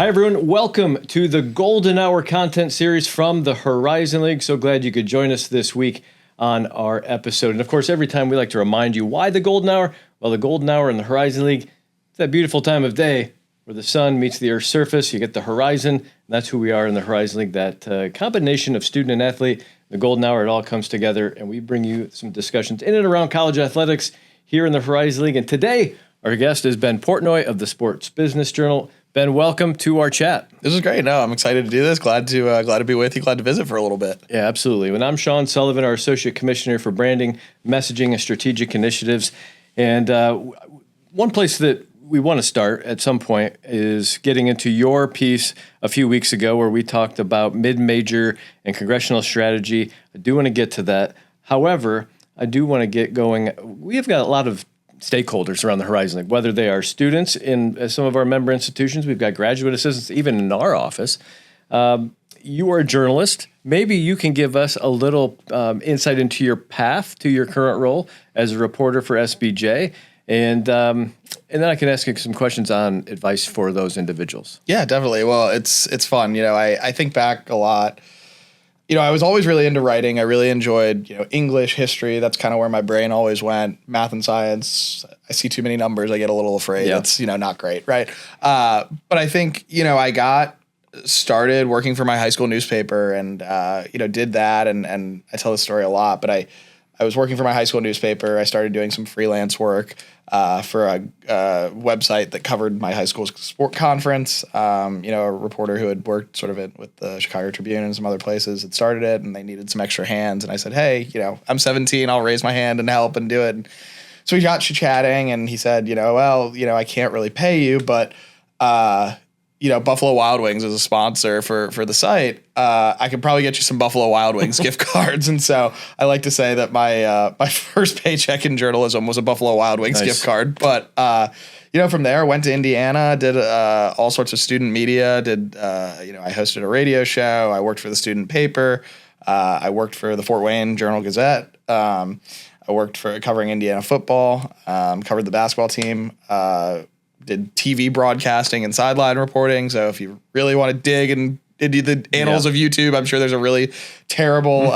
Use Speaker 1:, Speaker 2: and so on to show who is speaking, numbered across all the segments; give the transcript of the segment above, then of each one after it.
Speaker 1: Hi, everyone. Welcome to the Golden Hour content series from the Horizon League. So glad you could join us this week on our episode. And of course, every time we like to remind you why the Golden Hour. Well, the Golden Hour in the Horizon League, it's that beautiful time of day where the sun meets the Earth's surface. You get the horizon, and that's who we are in the Horizon League, that combination of student and athlete. The Golden Hour, it all comes together, and we bring you some discussions in and around college athletics here in the Horizon League. And today, our guest is Ben Portnoy of the Sports Business Journal. Ben, welcome to our chat.
Speaker 2: This is great. No, I'm excited to do this. Glad to be with you. Glad to visit for a little bit.
Speaker 1: Yeah, absolutely. And I'm Sean Sullivan, our Associate Commissioner for Branding, Messaging, and Strategic Initiatives. And one place that we want to start at some point is getting into your piece a few weeks ago where we talked about mid-major and congressional strategy. I do want to get to that. However, I do want to get going. We have got a lot of stakeholders around the Horizon League, whether they are students in some of our member institutions. We've got graduate assistants, even in our office. You are a journalist. Maybe you can give us a little insight into your path to your current role as a reporter for SBJ. And then I can ask you some questions on advice for those individuals.
Speaker 2: Yeah, definitely. Well, it's fun. I think back a lot. I was always really into writing. I really enjoyed, English, history. That's kind of where my brain always went. Math and science. I see too many numbers. I get a little afraid.
Speaker 1: Yeah.
Speaker 2: It's, not great, right? But I think, I got started working for my high school newspaper and, did that. And I tell this story a lot, but I was working for my high school newspaper. I started doing some freelance work for a website that covered my high school's sport conference. A reporter who had worked sort of with the Chicago Tribune and some other places had started it, and they needed some extra hands. And I said, hey, I'm 17. I'll raise my hand and help and do it. And so we got chatting, and he said, I can't really pay you, but Buffalo Wild Wings is a sponsor for the site. I could probably get you some Buffalo Wild Wings gift cards. And so I like to say that my first paycheck in journalism was a Buffalo Wild Wings gift card. But, from there, I went to Indiana, did all sorts of student media, I hosted a radio show. I worked for the student paper. I worked for the Fort Wayne Journal-Gazette. I worked for covering Indiana football, covered the basketball team, did TV broadcasting and sideline reporting. So if you really want to dig into the annals of YouTube, I'm sure there's a really terrible,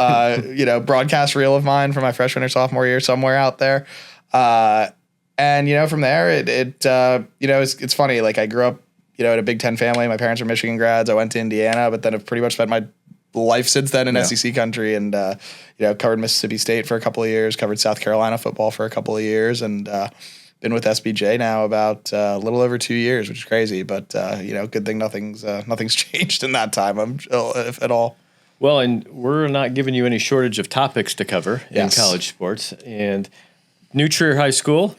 Speaker 2: broadcast reel of mine from my freshman or sophomore year somewhere out there. And from there, it's funny. Like I grew up, in a Big Ten family. My parents are Michigan grads. I went to Indiana, but then I've pretty much spent my life since then in SEC country and, covered Mississippi State for a couple of years, covered South Carolina football for a couple of years, and, been with SBJ now about a little over 2 years, which is crazy. But good thing nothing's changed in that time, if at all.
Speaker 1: Well, and we're not giving you any shortage of topics to cover in college sports. And New Trier High School,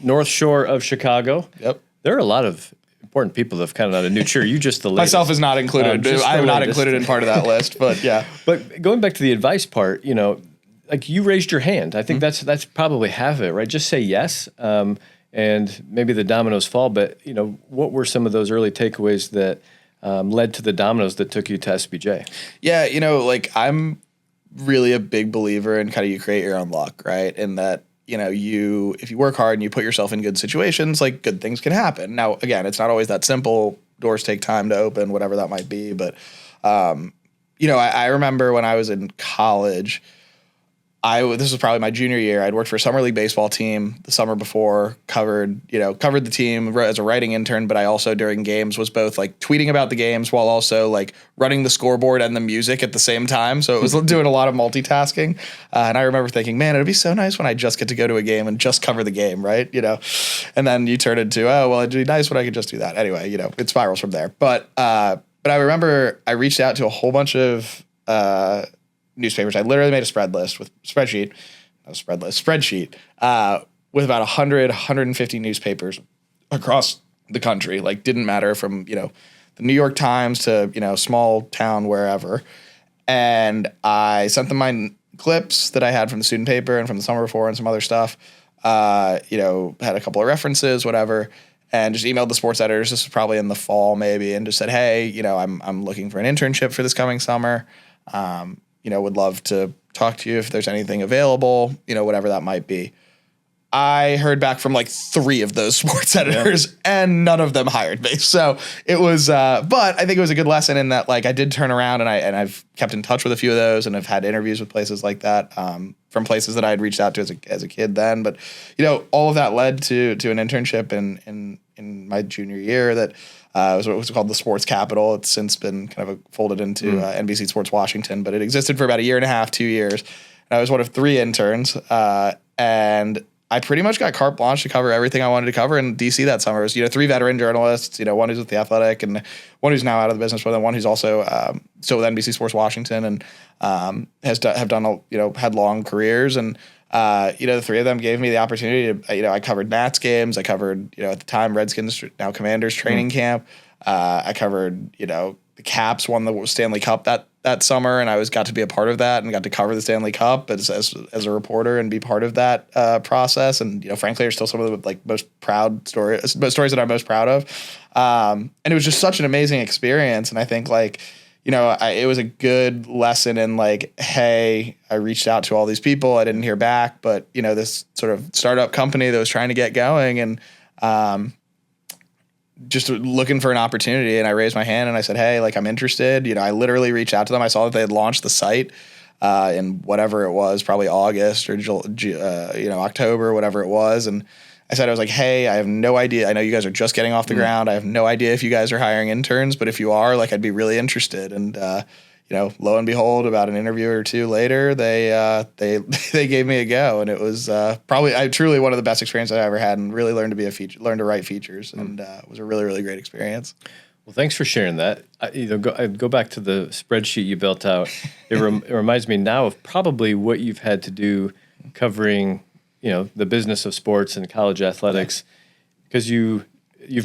Speaker 1: North Shore of Chicago.
Speaker 2: Yep,
Speaker 1: there are a lot of important people that have come out of New Trier. You just the latest.
Speaker 2: Myself is not included. I am not included in part of that list. But yeah.
Speaker 1: But going back to the advice part, like you raised your hand. I think that's probably half of it, right? Just say yes, and maybe the dominoes fall. But what were some of those early takeaways that led to the dominoes that took you to SBJ?
Speaker 2: Yeah, I'm really a big believer in kind of you create your own luck, right? And that if you work hard and you put yourself in good situations, like good things can happen. Now, again, it's not always that simple. Doors take time to open, whatever that might be. But I remember when I was in college. This was probably my junior year. I'd worked for a summer league baseball team the summer before, covered the team as a writing intern, but I also during games was both like tweeting about the games while also like running the scoreboard and the music at the same time. So it was doing a lot of multitasking. And I remember thinking, man, it'd be so nice when I just get to go to a game and just cover the game, right? And then you turn into, oh, well, it'd be nice when I could just do that. Anyway, it spirals from there. But I remember I reached out to a whole bunch of newspapers. I literally made a spreadsheet with about 150 newspapers across the country. Like didn't matter from, the New York Times to, small town, wherever. And I sent them my clips that I had from the student paper and from the summer before and some other stuff. Had a couple of references, whatever. And just emailed the sports editors. This was probably in the fall maybe. And just said, hey, I'm looking for an internship for this coming summer. Would love to talk to you if there's anything available, whatever that might be. I heard back from like 3 of those sports editors and none of them hired me. So it was, but I think it was a good lesson in that like I did turn around and I've kept in touch with a few of those and I've had interviews with places like that from places that I had reached out to as a kid then. But, all of that led to an internship in my junior year that was what was called the Sports Capital. It's since been kind of folded into NBC Sports Washington, but it existed for about a year and a half, 2 years. And I was one of 3 interns. And I pretty much got carte blanche to cover everything I wanted to cover in DC that summer. It was, 3 veteran journalists, one who's with The Athletic and one who's now out of the business, but then one who's also still with NBC Sports Washington and have done, had long careers. And, the 3 of them gave me the opportunity to, I covered Nats games. I covered, at the time, Redskins, now Commanders training camp. I covered, the Caps won the Stanley Cup that summer, and I got to be a part of that and got to cover the Stanley Cup as a reporter and be part of that process. And frankly, are still some of the like most stories that I'm most proud of. And it was just such an amazing experience. And I think like it was a good lesson in like, hey, I reached out to all these people, I didn't hear back, but this sort of startup company that was trying to get going and just looking for an opportunity, and I raised my hand and I said, hey, like I'm interested. I literally reached out to them. I saw that they had launched the site in whatever it was, probably August or October, whatever it was. And I was like, hey, I have no idea. I know you guys are just getting off the ground. I have no idea if you guys are hiring interns, but if you are, like, I'd be really interested. And lo and behold, about an interview or 2 later, they gave me a go, and it was probably truly one of the best experiences I ever had, and really learned to write features, and it was a really, really great experience.
Speaker 1: Well, thanks for sharing that. Go back to the spreadsheet you built out. It reminds me now of probably what you've had to do covering, the business of sports and college athletics, because you've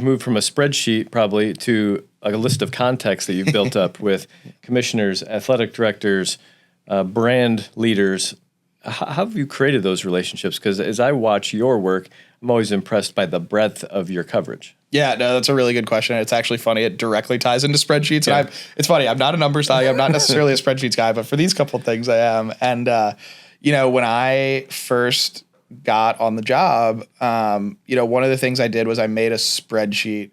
Speaker 1: moved from a spreadsheet probably to a list of contacts that you've built up with commissioners, athletic directors, brand leaders. How have you created those relationships? Because as I watch your work, I'm always impressed by the breadth of your coverage.
Speaker 2: Yeah, no, that's a really good question. It's actually funny. It directly ties into spreadsheets. Yeah. And it's funny. I'm not a numbers guy. I'm not necessarily a spreadsheets guy, but for these couple of things I am. And, when I first got on the job, one of the things I did was I made a spreadsheet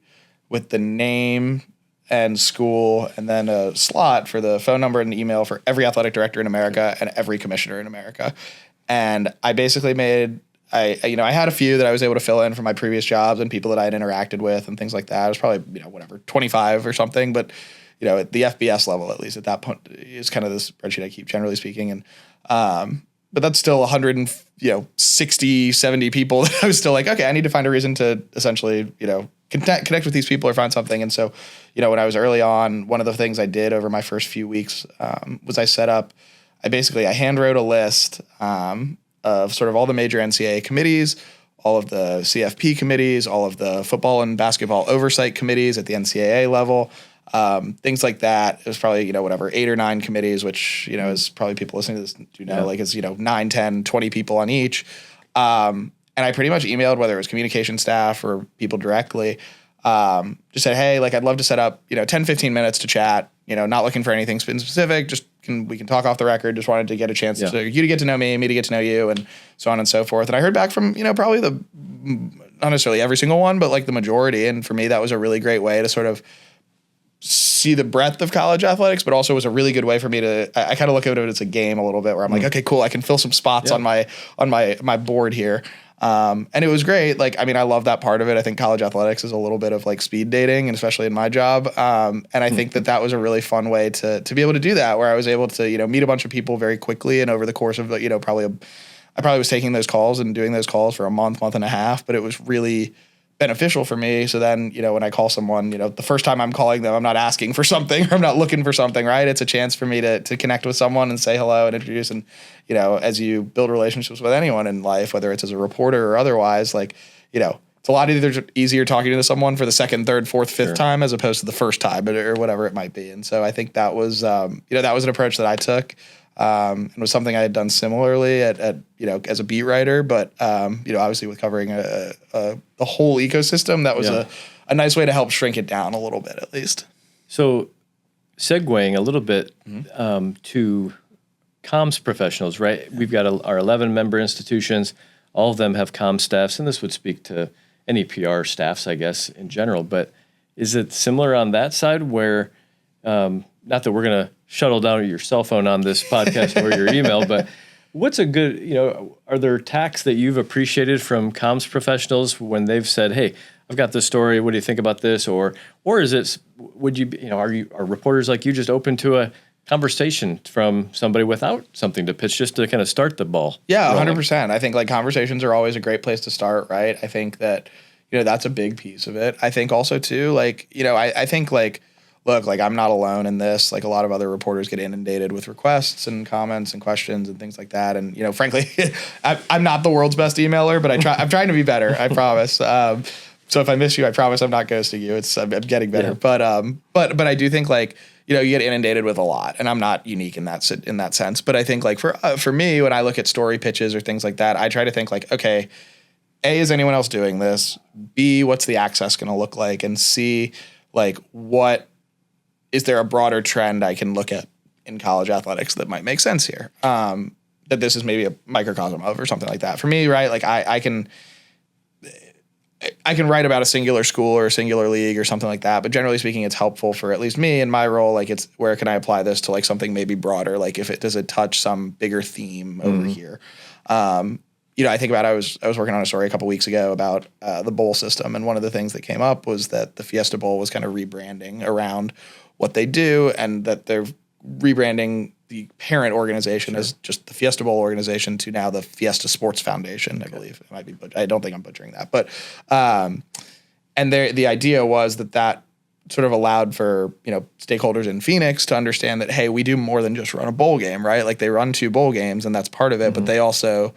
Speaker 2: with the name and school and then a slot for the phone number and email for every athletic director in America and every commissioner in America. And I basically I had a fefew that I was able to fill in from my previous jobs and people that I had interacted with and things like that. I was probably, 25 or something, but, at the FBS level, at least at that point, is kind of the spreadsheet I keep, generally speaking. And, but that's still 160, 70 people that I was still like, okay, I need to find a reason to essentially, connect with these people or find something. And so, when I was early on, one of the things I did over my first few weeks was I hand wrote a list of sort of all the major NCAA committees, all of the CFP committees, all of the football and basketball oversight committees at the NCAA level, things like that. It was probably, 8 or 9 committees, which, is probably people listening to this do know, like it's, 9, 10, 20 people on each. And I pretty much emailed, whether it was communication staff or people directly, just said, hey, like I'd love to set up, 10, 15 minutes to chat, not looking for anything specific, just we can talk off the record. Just wanted to get a chance to you to get to know me to get to know you, and so on and so forth. And I heard back from, probably not necessarily every single one, but like the majority. And for me, that was a really great way to sort of see the breadth of college athletics, but also was a really good way for me to, I kind of look at it as a game a little bit where I'm like, okay, cool. I can fill some spots on my board here. And it was great. Like, I mean, I love that part of it. I think college athletics is a little bit of like speed dating, and especially in my job. And I think that was a really fun way to be able to do that, where I was able to, meet a bunch of people very quickly. And over the course of, I probably was taking those calls and doing those calls for a month and a half, but it was really beneficial for me. So then, when I call someone, the first time I'm calling them, I'm not asking for something or I'm not looking for something, right? It's a chance for me to connect with someone and say hello and introduce. And, as you build relationships with anyone in life, whether it's as a reporter or otherwise, like, it's a lot easier talking to someone for the second, third, fourth, fifth time as opposed to the first time or whatever it might be. And so I think that was, that was an approach that I took. And was something I had done similarly at as a beat writer, but obviously with covering the whole ecosystem, that was a nice way to help shrink it down a little bit, at least.
Speaker 1: So, segueing a little bit to comms professionals, right? We've got our 11 member institutions. all of them have comm staffs, and this would speak to any PR staffs, I guess, in general. But is it similar on that side where, not that we're going to shuttle down your cell phone on this podcast or your email, but what's a good, are there tacks that you've appreciated from comms professionals when they've said, hey, I've got this story, what do you think about this? Or is it, would you, are reporters like you just open to a conversation from somebody without something to pitch just to kind of start the ball?
Speaker 2: Yeah,
Speaker 1: rolling?
Speaker 2: 100%. I think like conversations are always a great place to start, right? I think that, that's a big piece of it. I think also too, like, I think like, look, like I'm not alone in this. Like a lot of other reporters get inundated with requests and comments and questions and things like that. And, frankly, I'm not the world's best emailer, but I'm trying to be better. I promise. So if I miss you, I promise I'm not ghosting you. I'm getting better. Yeah. But I do think like, you get inundated with a lot, and I'm not unique in that sense. But I think like for me, when I look at story pitches or things like that, I try to think like, okay, A, is anyone else doing this? B, what's the access going to look like? And C, like is there a broader trend I can look at in college athletics that might make sense here? That this is maybe a microcosm of or something like that. For me, right, like I can write about a singular school or a singular league or something like that, but generally speaking, it's helpful for at least me in my role. Like it's where can I apply this to like something maybe broader? Like does it touch some bigger theme over here? I think about I was working on a story a couple weeks ago about the bowl system, and one of the things that came up was that the Fiesta Bowl was kind of rebranding around what they do, and that they're rebranding the parent organization as just the Fiesta Bowl organization to now the Fiesta Sports Foundation. I believe it might be, but I don't think I'm butchering that. But and the idea was that sort of allowed for stakeholders in Phoenix to understand that, hey, we do more than just run a bowl game, right? Like they run 2 bowl games, and that's part of it, but they also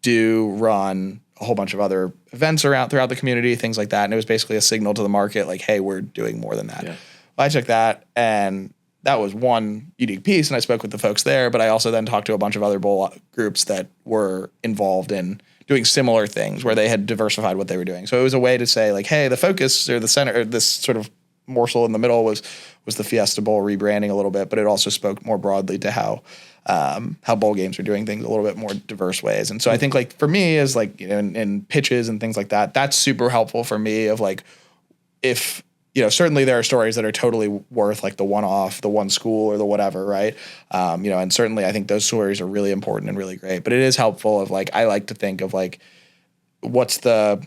Speaker 2: do run a whole bunch of other events throughout the community, things like that. And it was basically a signal to the market, like, hey, we're doing more than that. Yeah. I took that, and that was one unique piece, and I spoke with the folks there, but I also then talked to a bunch of other bowl groups that were involved in doing similar things where they had diversified what they were doing. So it was a way to say, like, hey, the focus or the center, or this sort of morsel in the middle was the Fiesta Bowl rebranding a little bit, but it also spoke more broadly to how bowl games are doing things a little bit more diverse ways. And so I think like for me is like, in pitches and things like that, that's super helpful for me of like, if, certainly there are stories that are totally worth like the one-off, the one school or the whatever, right? And certainly I think those stories are really important and really great, but it is helpful of like, I like to think of like, what's the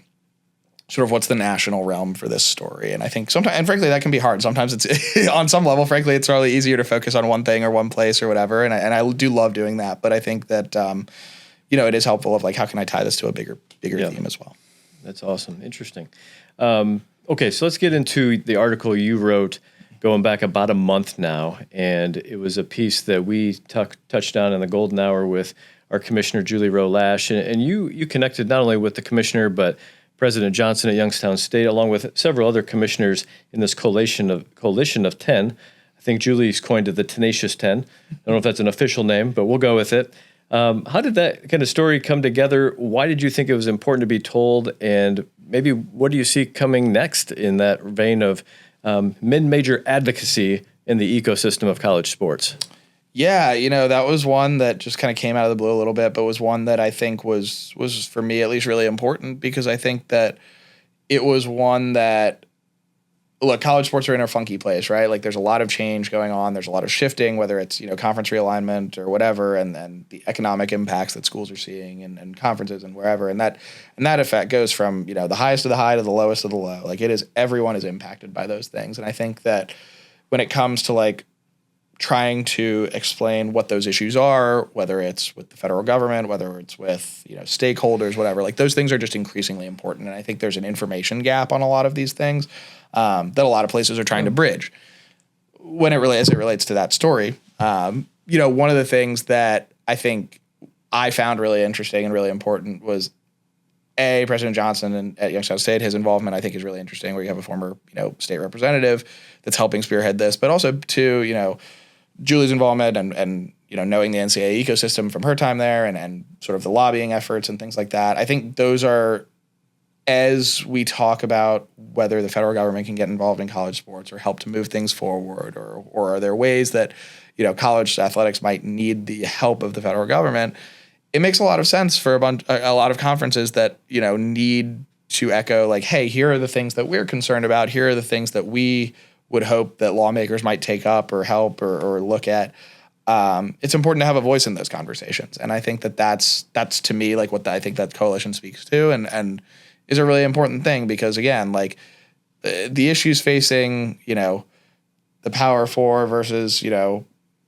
Speaker 2: national realm for this story? And I think sometimes, and frankly, that can be hard. Sometimes it's on some level, frankly, it's probably easier to focus on one thing or one place or whatever. And I do love doing that. But I think that, it is helpful of like, how can I tie this to a bigger theme as well?
Speaker 1: That's awesome. Interesting. Okay. So let's get into the article you wrote going back about a month now. And it was a piece that we touched on in the Golden Hour with our commissioner, Julie Rowe Lash. And you connected not only with the commissioner, but President Johnson at Youngstown State, along with several other commissioners in this coalition of 10. I think Julie's coined it the Tenacious 10. I don't know if that's an official name, but we'll go with it. How did that kind of story come together? Why did you think it was important to be told? And maybe what do you see coming next in that vein of mid-major advocacy in the ecosystem of college sports?
Speaker 2: Yeah, that was one that just kind of came out of the blue a little bit, but was one that I think was for me at least really important, because I think that it was one that, look, college sports are in a funky place, right? Like there's a lot of change going on. There's a lot of shifting, whether it's, conference realignment or whatever, and the economic impacts that schools are seeing and conferences and wherever. And that effect goes from, the highest of the high to the lowest of the low. Like everyone is impacted by those things. And I think that when it comes to like trying to explain what those issues are, whether it's with the federal government, whether it's with, stakeholders, whatever, like those things are just increasingly important. And I think there's an information gap on a lot of these things that a lot of places are trying to bridge. As it relates to that story, one of the things that I think I found really interesting and really important was President Johnson at Youngstown State, his involvement I think is really interesting, where you have a former, state representative that's helping spearhead this, but also to, Julie's involvement and knowing the NCAA ecosystem from her time there and sort of the lobbying efforts and things like that. I think those are, as we talk about whether the federal government can get involved in college sports or help to move things forward, or are there ways that, college athletics might need the help of the federal government, it makes a lot of sense for a lot of conferences that, need to echo like, hey, here are the things that we're concerned about. Here are the things that we would hope that lawmakers might take up or help or look at. It's important to have a voice in those conversations. And I think that's to me, like what I think that coalition speaks to and is a really important thing because again, like the issues facing, the Power Four versus,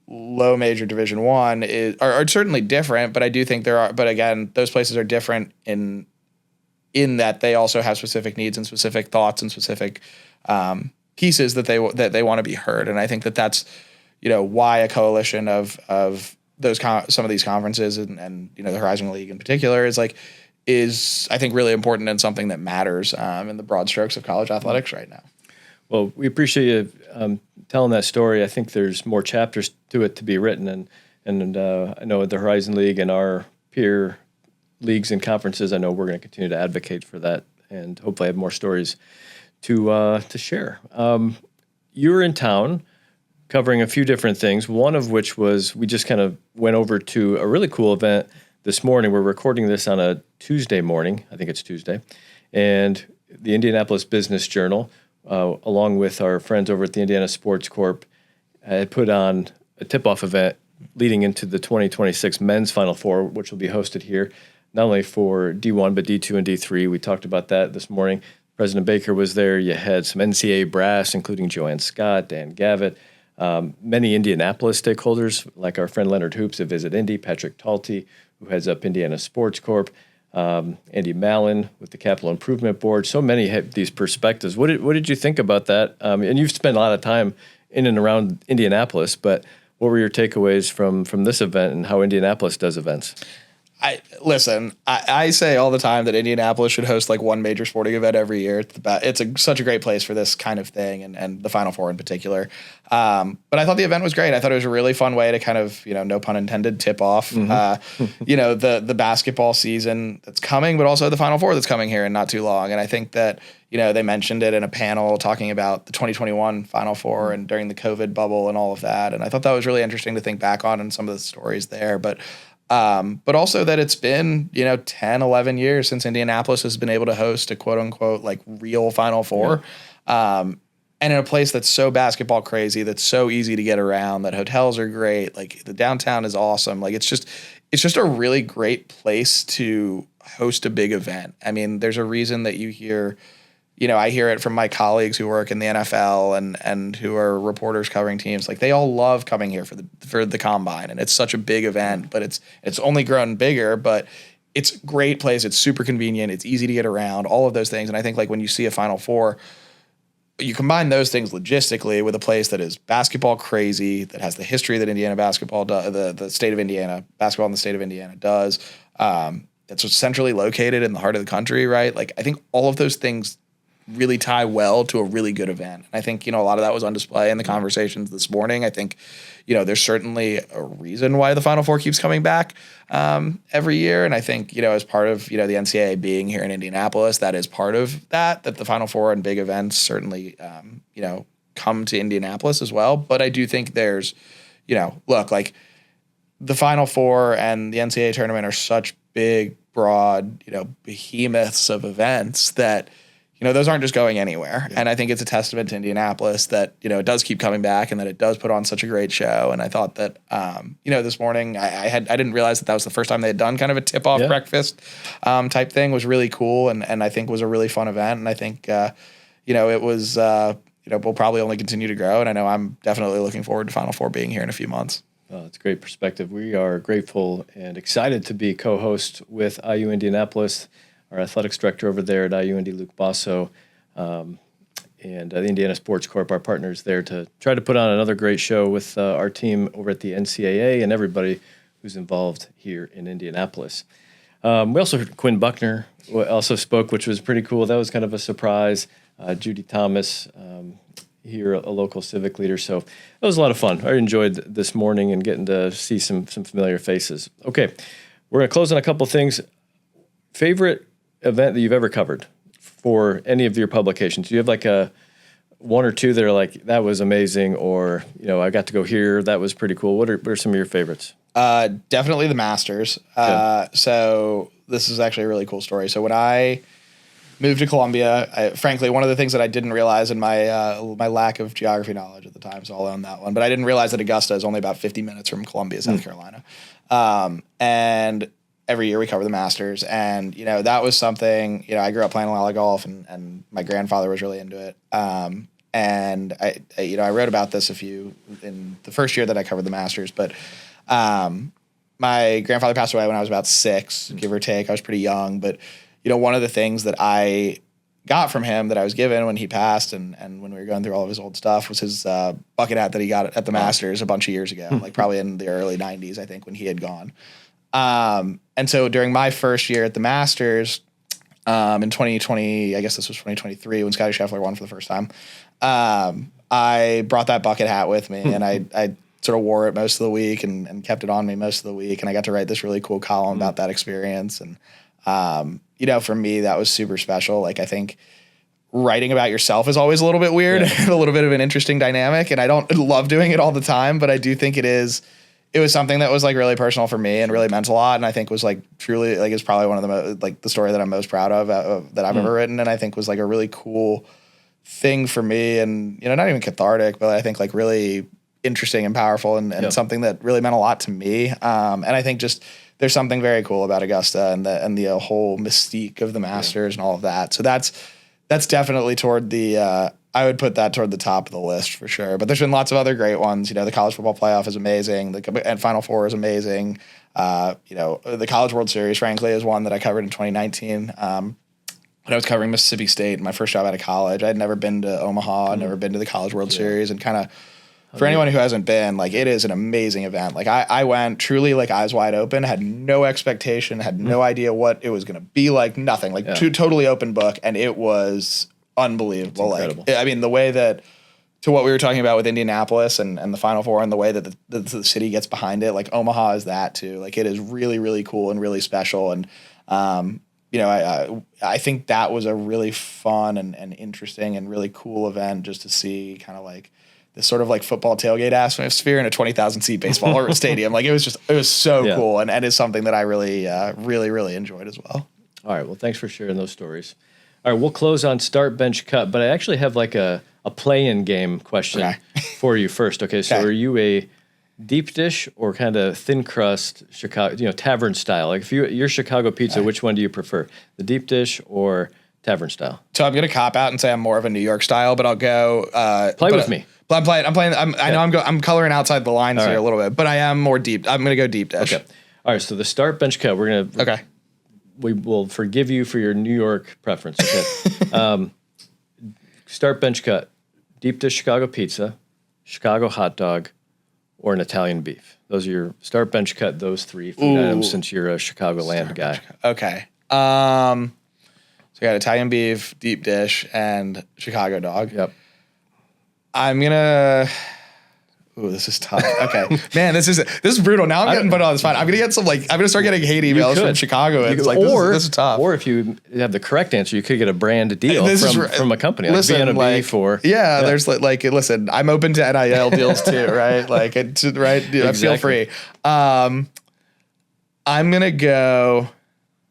Speaker 2: low major Division One are certainly different, but I do think but again, those places are different in that they also have specific needs and specific thoughts and specific pieces that they want to be heard. And I think that's, why a coalition of those some of these conferences and the Horizon League in particular is I think really important and something that matters in the broad strokes of college athletics right now.
Speaker 1: Well, we appreciate you telling that story. I think there's more chapters to it to be written, and I know the Horizon League and our peer leagues and conferences, I know we're going to continue to advocate for that, and hopefully have more stories to share. You're in town covering a few different things. One of which was we just kind of went over to a really cool event this morning. We're recording this on a Tuesday morning. I think it's Tuesday, and the Indianapolis Business Journal, along with our friends over at the Indiana Sports Corp, had put on a tip-off event leading into the 2026 Men's Final Four, which will be hosted here, not only for D1, but D2 and D3. We talked about that this morning. President Baker was there. You had some NCAA brass, including Joanne Scott, Dan Gavitt, many Indianapolis stakeholders, like our friend Leonard Hoops at Visit Indy, Patrick Talty, who heads up Indiana Sports Corp, Andy Mallon with the Capital Improvement Board. So many have these perspectives. What did you think about that? And you've spent a lot of time in and around Indianapolis, but what were your takeaways from this event and how Indianapolis does events?
Speaker 2: I say all the time that Indianapolis should host like one major sporting event every year. It's such a great place for this kind of thing and the Final Four in particular. But I thought the event was great. I thought it was a really fun way to kind of, no pun intended, tip off, the basketball season that's coming, but also the Final Four that's coming here in not too long. And I think that, they mentioned it in a panel talking about the 2021 Final Four and during the COVID bubble and all of that. And I thought that was really interesting to think back on and some of the stories there. But also that it's been, 10, 11 years since Indianapolis has been able to host a quote unquote, like real Final Four. Yeah. And in a place that's so basketball crazy, that's so easy to get around, that hotels are great. Like the downtown is awesome. Like it's just a really great place to host a big event. I mean, there's a reason that you hear, I hear it from my colleagues who work in the NFL and who are reporters covering teams. Like they all love coming here for the combine, and it's such a big event. But it's only grown bigger. But it's a great place. It's super convenient. It's easy to get around. All of those things. And I think like when you see a Final Four, you combine those things logistically with a place that is basketball crazy, that has the history that Indiana basketball does, the state of Indiana basketball in the state of Indiana does. That's centrally located in the heart of the country, right? Like I think all of those things really tie well to a really good event. And I think, a lot of that was on display in the conversations this morning. I think, there's certainly a reason why the Final Four keeps coming back every year. And I think, as part of, the NCAA being here in Indianapolis, that is part of that the Final Four and big events certainly, come to Indianapolis as well. But I do think there's, like the Final Four and the NCAA tournament are such big, broad, behemoths of events that, those aren't just going anywhere. Yeah. And I think it's a testament to Indianapolis that, it does keep coming back and that it does put on such a great show. And I thought that, this morning I didn't realize that was the first time they had done kind of a tip-off breakfast type thing. Was really cool and I think was a really fun event. And I think, it was, will probably only continue to grow. And I know I'm definitely looking forward to Final Four being here in a few months.
Speaker 1: It's a great perspective. We are grateful and excited to be co-host with IU Indianapolis, our athletics director over there at IUND, Luke Basso, and the Indiana Sports Corp, our partners there, to try to put on another great show with our team over at the NCAA and everybody who's involved here in Indianapolis. We also heard Quinn Buckner also spoke, which was pretty cool. That was kind of a surprise. Judy Thomas, here, a local civic leader. So it was a lot of fun. I enjoyed this morning and getting to see some familiar faces. Okay, we're going to close on a couple things. Favorite event that you've ever covered for any of your publications? Do you have like a one or two that are like, that was amazing, or, I got to go here, that was pretty cool. What are some of your favorites?
Speaker 2: Definitely the Masters. So this is actually a really cool story. So when I moved to Columbia, frankly, one of the things that I didn't realize in my lack of geography knowledge at the time, so I'll own that one, but I didn't realize that Augusta is only about 50 minutes from Columbia, South Carolina. And every year we cover the Masters, and that was something. I grew up playing a lot of golf, and my grandfather was really into it. And I wrote about this in the first year that I covered the Masters, but my grandfather passed away when I was about 6, give or take. I was pretty young, but one of the things that I got from him that I was given when he passed, and when we were going through all of his old stuff, was his bucket hat that he got at the Masters a bunch of years ago, like probably in the early 90s, I think, when he had gone. And so during my first year at the Masters, in 2020, I guess this was 2023, when Scottie Scheffler won for the first time, I brought that bucket hat with me, and I sort of wore it most of the week and kept it on me most of the week. And I got to write this really cool column about that experience. And, for me, that was super special. Like, I think writing about yourself is always a little bit weird, a little bit of an interesting dynamic. And I don't love doing it all the time, but I do think it was something that was like really personal for me and really meant a lot. And I think was like truly like, it's probably one of the story that I'm most proud of that I've ever written. And I think was like a really cool thing for me, and, not even cathartic, but I think like really interesting and powerful, and something that really meant a lot to me. And I think just there's something very cool about Augusta and the whole mystique of the Masters and all of that. So that's definitely toward the I would put that toward the top of the list for sure. But there's been lots of other great ones. The college football playoff is amazing. And Final Four is amazing. The College World Series, frankly, is one that I covered in 2019. When I was covering Mississippi State, my first job out of college, I'd never been to Omaha, I'd never been to the College World Series, and kind of, for anyone who hasn't been, like, it is an amazing event. Like, I went truly like eyes wide open, had no expectation, had no idea what it was going to be like, nothing, like totally open book, and it was unbelievable. Like, I mean, the way that, to what we were talking about with Indianapolis and the Final Four, and the way that the city gets behind it, like Omaha is that too. Like, it is really, really cool and really special. And, I think that was a really fun and interesting and really cool event, just to see kind of like this sort of like football tailgate atmosphere in a 20,000 seat baseball stadium. Like, it was so cool. And is something that I really, really, really enjoyed as well.
Speaker 1: All right. Well, thanks for sharing those stories. All right. We'll close on start, bench, cut, but I actually have like a play-in game question for you first. Okay. So are you a deep dish or kind of thin crust Chicago, tavern style? Like, if you're Chicago pizza, which one do you prefer? The deep dish or tavern style?
Speaker 2: So I'm going to cop out and say I'm more of a New York style, but I'll go,
Speaker 1: play with me.
Speaker 2: I'm playing. I know I'm coloring outside the lines here a little bit, but I am more deep. I'm going to go deep dish.
Speaker 1: Okay. All right. So the start, bench, cut. We will forgive you for your New York preference. Okay. Start, bench, cut. Deep dish Chicago pizza, Chicago hot dog, or an Italian beef. Those are your start, bench, cut. Those three food items, since you're a Chicagoland guy.
Speaker 2: Okay. So I got Italian beef, deep dish, and Chicago dog.
Speaker 1: Yep.
Speaker 2: I'm gonna. Ooh, this is tough. Okay, man, this is brutal. Now I'm getting put on the spot. I'm gonna start getting hate emails from Chicago. It's like, this is tough.
Speaker 1: Or if you have the correct answer, you could get a brand deal from a company, like Vienna Beef or
Speaker 2: There's listen. I'm open to NIL deals too, right? Like, it's right. Feel free. I'm gonna go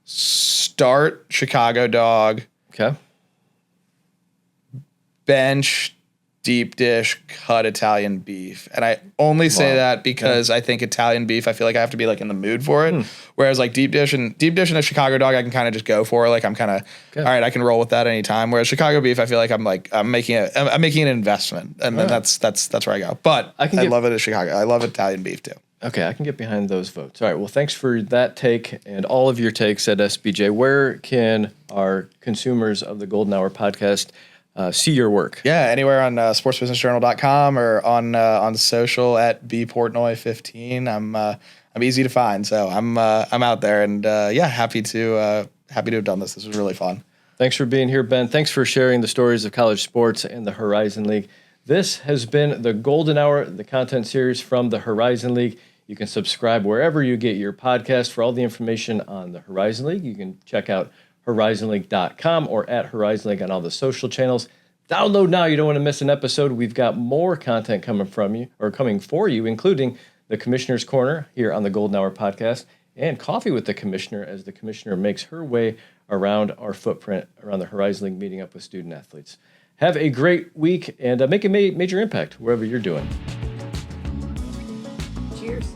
Speaker 2: start Chicago dog.
Speaker 1: Okay.
Speaker 2: Bench deep dish, cut Italian beef. And I only say that because I think Italian beef, I feel like I have to be like in the mood for it. Whereas like deep dish and a Chicago dog, I can kind of just go for. Like, I'm kind of, all right, I can roll with that anytime. Whereas Chicago beef, I feel like I'm making an investment, and then that's where I go. But I love it at Chicago. I love Italian beef too.
Speaker 1: Okay, I can get behind those votes. All right, well, thanks for that take and all of your takes at SBJ. Where can our consumers of the Golden Hour podcast see your work?
Speaker 2: Yeah, anywhere on sportsbusinessjournal.com or on social at bportnoy15. I'm easy to find, so I'm out there, and happy to have done this. This was really fun.
Speaker 1: Thanks for being here, Ben. Thanks for sharing the stories of college sports and the Horizon League. This has been the Golden Hour, the content series from the Horizon League. You can subscribe wherever you get your podcast for all the information on the Horizon League. You can check out horizonleague.com or at Horizon League on all the social channels. Download now. You don't want to miss an episode. We've got more content coming for you, including the Commissioner's Corner here on the Golden Hour podcast and Coffee with the Commissioner as the Commissioner makes her way around our footprint around the Horizon League, meeting up with student athletes. Have a great week and make a major impact wherever you're doing.
Speaker 3: Cheers.